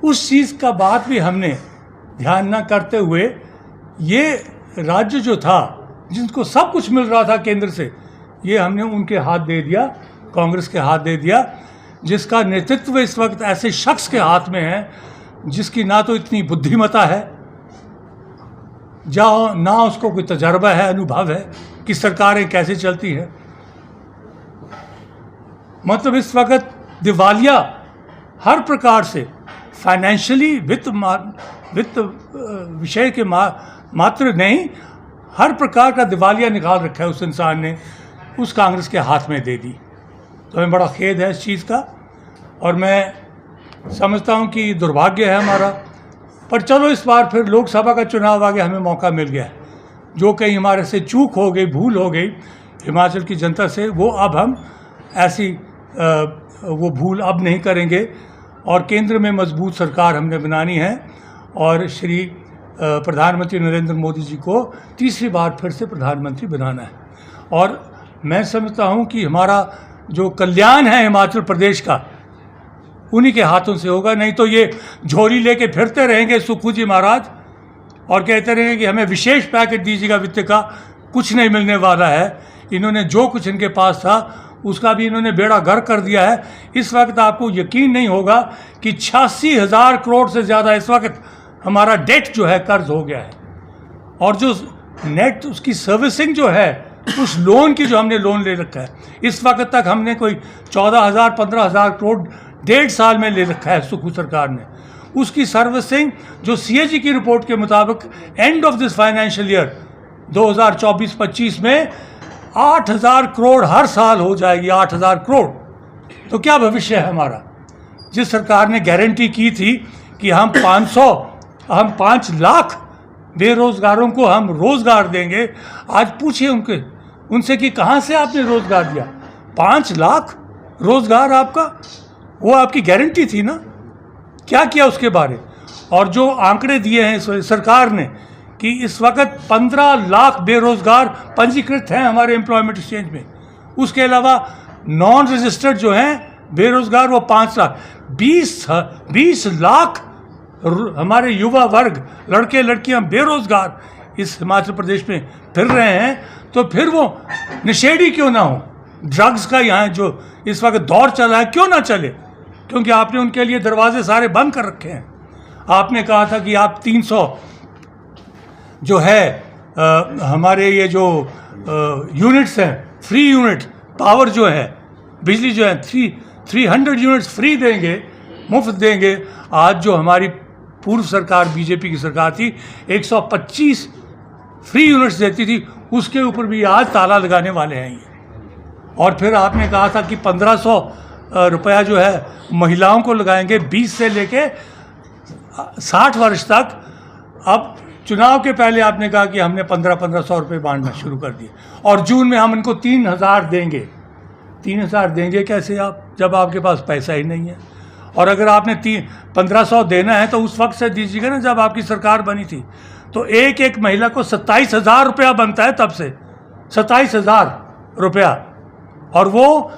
उस चीज़ का बात भी हमने ध्यान न करते हुए ये राज्य जो था जिनको सब कुछ मिल रहा था केंद्र से, ये हमने उनके हाथ दे दिया, कांग्रेस के हाथ दे दिया, जिसका नेतृत्व इस वक्त ऐसे शख्स के हाथ में है जिसकी ना तो इतनी बुद्धिमता है, जहाँ ना उसको कोई तजर्बा है, अनुभव है कि सरकारें कैसे चलती है। मतलब इस वक्त दिवालिया हर प्रकार से फाइनेंशियली वित्त विषय के मात्र नहीं, हर प्रकार का दिवालिया निकाल रखा है उस इंसान ने, उस कांग्रेस के हाथ में दे दी। तो हमें बड़ा खेद है इस चीज़ का, और मैं समझता हूँ कि दुर्भाग्य है हमारा। पर चलो, इस बार फिर लोकसभा का चुनाव आ गया, हमें मौका मिल गया है। जो कहीं हमारे से चूक हो गई, भूल हो गई हिमाचल की जनता से, वो अब हम ऐसी वो भूल अब नहीं करेंगे। और केंद्र में मजबूत सरकार हमने बनानी है और श्री प्रधानमंत्री नरेंद्र मोदी जी को तीसरी बार फिर से प्रधानमंत्री बनाना है। और मैं समझता हूँ कि हमारा जो कल्याण है हिमाचल प्रदेश का, उन्हीं के हाथों से होगा। नहीं तो ये झोली लेके फिरते रहेंगे सुक्खू जी महाराज और कहते रहेंगे कि हमें विशेष पैकेज दीजिएगा वित्त का, कुछ नहीं मिलने वाला है। इन्होंने जो कुछ इनके पास था उसका भी इन्होंने बेड़ा गर्क कर दिया है। इस वक्त आपको यकीन नहीं होगा कि 86,000 करोड़ से ज़्यादा इस वक्त हमारा डेट जो है कर्ज हो गया है। और जो नेट उसकी सर्विसिंग जो है, उस लोन की जो हमने लोन ले रखा है, इस वक्त तक हमने कोई 14,000 15,000 करोड़ 1.5 साल में ले रखा है सुक्खू सरकार ने। उसकी सर्विसिंग जो CAG की रिपोर्ट के मुताबिक end of this financial year 2024-25 में 8,000 करोड़ हर साल हो जाएगी, 8,000 करोड़। तो क्या भविष्य है हमारा? जिस सरकार ने गारंटी की थी कि हम 5 लाख बेरोजगारों को हम रोजगार देंगे, आज पूछिए उनसे कि कहाँ से आपने रोजगार दिया? 5 लाख रोजगार आपका, वो आपकी गारंटी थी ना? क्या किया उसके बारे? और जो आंकड़े दिए हैं सरकार ने कि इस वक्त 15 लाख बेरोजगार पंजीकृत हैं हमारे एम्प्लॉयमेंट एक्सचेंज में, उसके अलावा नॉन रजिस्टर्ड जो हैं बेरोजगार वो 5 लाख, 20 लाख हमारे युवा वर्ग, लड़के लड़कियां बेरोजगार इस हिमाचल प्रदेश में फिर रहे हैं। तो फिर वो नशेड़ी क्यों ना हो? ड्रग्स का यहाँ जो इस वक्त दौर चला है, क्यों ना चले? क्योंकि आपने उनके लिए दरवाजे सारे बंद कर रखे हैं। आपने कहा था कि आप 300 जो है हमारे ये जो यूनिट्स हैं, फ्री यूनिट पावर जो है, बिजली जो है 300 यूनिट्स फ्री देंगे, मुफ्त देंगे। आज जो हमारी पूर्व सरकार बीजेपी की सरकार थी 125 फ्री यूनिट्स देती थी, उसके ऊपर भी आज ताला लगाने वाले हैं ये। और फिर आपने कहा था कि 1,500 रुपया जो है महिलाओं को लगाएंगे 20 से लेके 60 वर्ष तक। अब चुनाव के पहले आपने कहा कि हमने 1500 रुपये बांटना शुरू कर दिए और जून में हम इनको 3,000 देंगे। 3,000 देंगे कैसे आप, जब आपके पास पैसा ही नहीं है? और अगर आपने 1500 देना है तो उस वक्त से दीजिएगा ना जब आपकी सरकार बनी थी। तो एक महिला को 27,000 रुपया बनता है, तब से 27,000 रुपया। और वो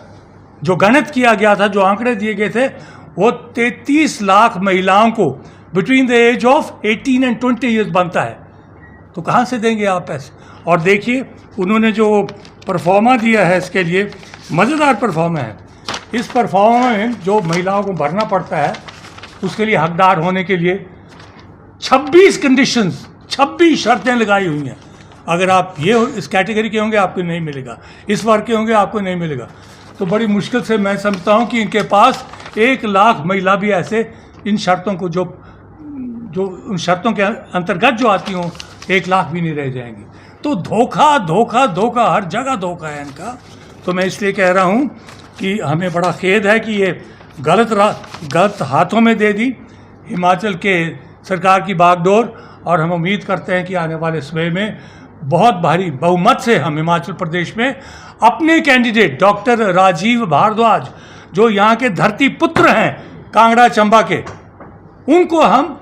जो गणित किया गया था, जो आंकड़े दिए गए थे, वो 33 लाख महिलाओं को between the age of 18 and 20 years बनता है। तो कहाँ से देंगे आप पैसे? और देखिए उन्होंने जो परफॉर्मा दिया है, इसके लिए मज़ेदार परफॉर्मा है। इस परफॉर्मा में जो महिलाओं को भरना पड़ता है, उसके लिए हकदार होने के लिए 26 कंडीशंस, 26 शर्तें लगाई हुई हैं। अगर आप ये इस कैटेगरी के होंगे आपको नहीं मिलेगा, इस वर्ग के होंगे आपको नहीं मिलेगा। तो बड़ी मुश्किल से मैं समझता हूँ कि इनके पास 1 लाख महिला भी ऐसे इन शर्तों को जो उन शर्तों के अंतर्गत जो आती हों, 1 लाख भी नहीं रह जाएंगी। तो धोखा धोखा धोखा, हर जगह धोखा है इनका। तो मैं इसलिए कह रहा हूँ कि हमें बड़ा खेद है कि ये गलत हाथों में दे दी हिमाचल के सरकार की बागडोर। और हम उम्मीद करते हैं कि आने वाले समय में बहुत भारी बहुमत से हम हिमाचल प्रदेश में अपने कैंडिडेट डॉक्टर राजीव भारद्वाज, जो यहाँ के धरती पुत्र हैं कांगड़ा चंबा के, उनको हम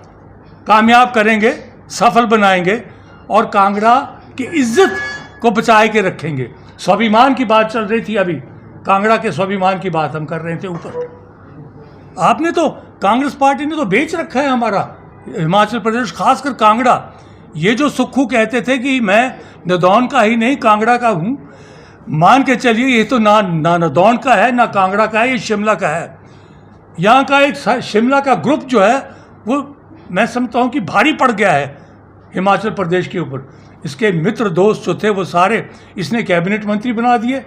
कामयाब करेंगे, सफल बनाएंगे और कांगड़ा की इज्जत को बचाए के रखेंगे। स्वाभिमान की बात चल रही थी, अभी कांगड़ा के स्वाभिमान की बात हम कर रहे थे ऊपर। आपने तो कांग्रेस पार्टी ने तो बेच रखा है हमारा हिमाचल प्रदेश, खासकर कांगड़ा। ये जो सुक्खू कहते थे कि मैं नदौन का ही नहीं कांगड़ा का हूँ, मान के चलिए ये तो ना नदौन का है ना कांगड़ा का है, ये शिमला का है। यहाँ का एक शिमला का ग्रुप जो है वो मैं समझता हूँ कि भारी पड़ गया है हिमाचल प्रदेश के ऊपर। इसके मित्र दोस्त जो थे वो सारे इसने कैबिनेट मंत्री बना दिए,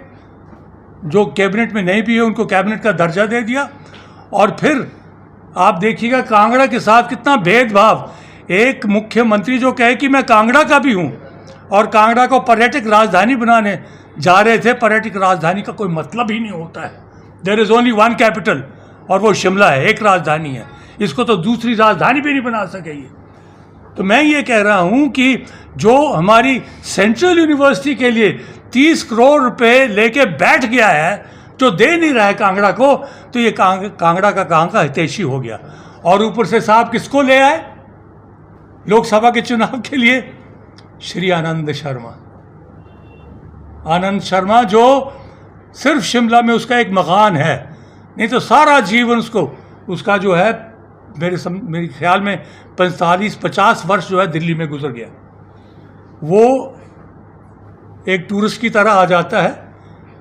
जो कैबिनेट में नहीं भी है उनको कैबिनेट का दर्जा दे दिया। और फिर आप देखिएगा कांगड़ा के साथ कितना भेदभाव। एक मुख्यमंत्री जो कहे कि मैं कांगड़ा का भी हूँ और कांगड़ा को पर्यटक राजधानी बनाने जा रहे थे। पर्यटक राजधानी का कोई मतलब ही नहीं होता है। There is only one capital और वो शिमला है, एक राजधानी है। इसको तो दूसरी राजधानी भी नहीं बना सके ये। तो मैं ये कह रहा हूँ कि जो हमारी सेंट्रल यूनिवर्सिटी के लिए 30 करोड़ रुपए लेके बैठ गया है, जो दे नहीं रहा है कांगड़ा को, तो ये कांगड़ा का कहाँ का हितैषी हो गया। और ऊपर से साहब किसको ले आए लोकसभा के चुनाव के लिए? श्री आनंद शर्मा। आनंद शर्मा जो सिर्फ शिमला में उसका एक मकान है, नहीं तो सारा जीवन उसका जो है मेरे ख्याल में 45-50 वर्ष जो है दिल्ली में गुजर गया। वो एक टूरिस्ट की तरह आ जाता है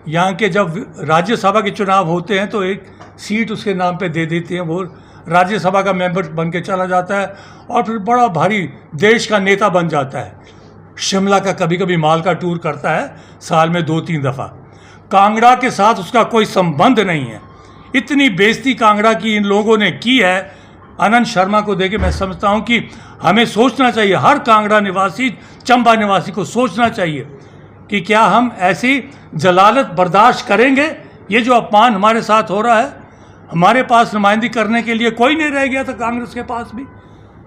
यहाँ के। जब राज्यसभा के चुनाव होते हैं तो एक सीट उसके नाम पे दे देते हैं, वो राज्यसभा का मेंबर बन के चला जाता है और फिर बड़ा भारी देश का नेता बन जाता है। शिमला का कभी कभी माल का टूर करता है साल में 2-3 दफ़ा। कांगड़ा के साथ उसका कोई संबंध नहीं है। इतनी बेइज्जती कांगड़ा की इन लोगों ने की है आनंद शर्मा को देके। मैं समझता हूँ कि हमें सोचना चाहिए, हर कांगड़ा निवासी, चंबा निवासी को सोचना चाहिए कि क्या हम ऐसी जलालत बर्दाश्त करेंगे। ये जो अपमान हमारे साथ हो रहा है, हमारे पास नुमाइंदगी करने के लिए कोई नहीं रह गया था कांग्रेस के पास भी।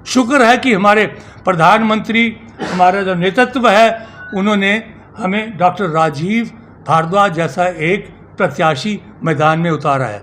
शुक्र है कि हमारे प्रधानमंत्री, हमारा जो नेतृत्व है, उन्होंने हमें डॉक्टर राजीव भारद्वाज जैसा एक प्रत्याशी मैदान में उतारा है।